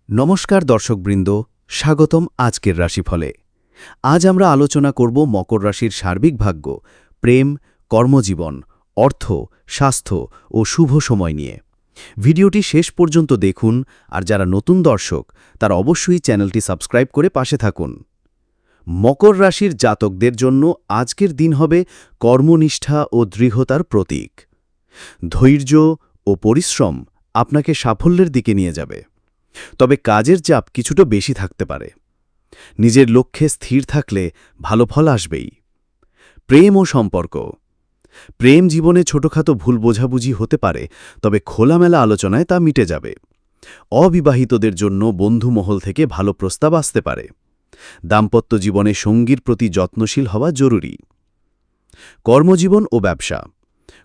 নমস্কার দর্শকবৃন্দ, স্বাগতম আজকের রাশিফলে। আজ আমরা আলোচনা করব মকর রাশির সার্বিক ভাগ্য, প্রেম, কর্মজীবন, অর্থ, স্বাস্থ্য ও শুভ সময় নিয়ে। ভিডিওটি শেষ পর্যন্ত দেখুন, আর যারা নতুন দর্শক তারা অবশ্যই চ্যানেলটি সাবস্ক্রাইব করে পাশে থাকুন। মকর রাশির জাতকদের জন্য আজকের দিন হবে কর্মনিষ্ঠা ও দৃঢ়তার প্রতীক। ধৈর্য ও পরিশ্রম আপনাকে সাফল্যের দিকে নিয়ে যাবে, তবে কাজের চাপ কিছুটা বেশি থাকতে পারে। নিজের লক্ষ্যে স্থির থাকলে ভালো ফল আসবেই। প্রেম ও সম্পর্ক। প্রেম জীবনে ছোটখাটো ভুল বোঝাবুঝি হতে পারে, তবে খোলামেলা আলোচনায় তা মিটে যাবে। অবিবাহিতদের জন্য বন্ধু মহল থেকে ভালো প্রস্তাব আসতে পারে। দাম্পত্য জীবনে সঙ্গীর প্রতি যত্নশীল হওয়া জরুরি। কর্মজীবন ও ব্যবসা।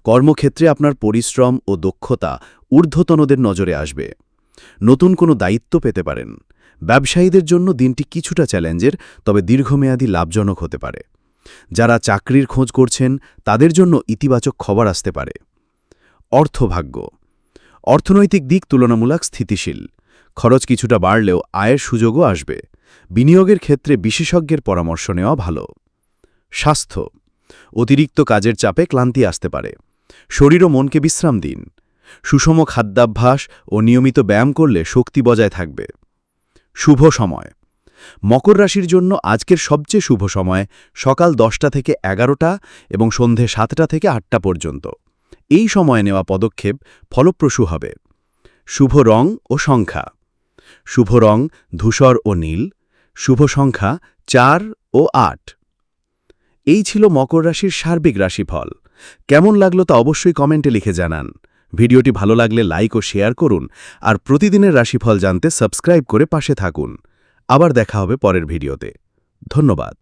কর্মক্ষেত্রে আপনার পরিশ্রম ও দক্ষতা ঊর্ধ্বতনদের নজরে আসবে। নতুন কোনো দায়িত্ব পেতে পারেন। ব্যবসায়ীদের জন্য দিনটি কিছুটা চ্যালেঞ্জের, তবে দীর্ঘমেয়াদী লাভজনক হতে পারে। যারা চাকরির খোঁজ করছেন তাদের জন্য ইতিবাচক খবর আসতে পারে। অর্থভাগ্য। অর্থনৈতিক দিক তুলনামূলক স্থিতিশীল। খরচ কিছুটা বাড়লেও আয়ের সুযোগও আসবে। বিনিয়োগের ক্ষেত্রে বিশেষজ্ঞের পরামর্শ নেওয়া ভালো। স্বাস্থ্য। অতিরিক্ত কাজের চাপে ক্লান্তি আসতে পারে। শরীর ও মনকে বিশ্রাম দিন। সুষম খাদ্যাভ্যাস ও নিয়মিত ব্যায়াম করলে শক্তি বজায় থাকবে। শুভ সময়। মকর রাশির জন্য আজকের সবচেয়ে শুভ সময় সকাল 10টা থেকে 11টা এবং সন্ধে 7টা থেকে 8টা পর্যন্ত। এই সময়ে নেওয়া পদক্ষেপ ফলপ্রসূ হবে। শুভ রং ও সংখ্যা। শুভ রং ধূসর ও নীল। শুভ সংখ্যা 4 ও 8। এই ছিল মকর রাশির সার্বিক রাশিফল। কেমন লাগলো তা অবশ্যই কমেন্টে লিখে জানান। ভিডিওটি ভালো লাগলে লাইক ও শেয়ার করুন, আর প্রতিদিনের রাশিফল জানতে সাবস্ক্রাইব করে পাশে থাকুন। আবার দেখা হবে পরের ভিডিওতে। ধন্যবাদ।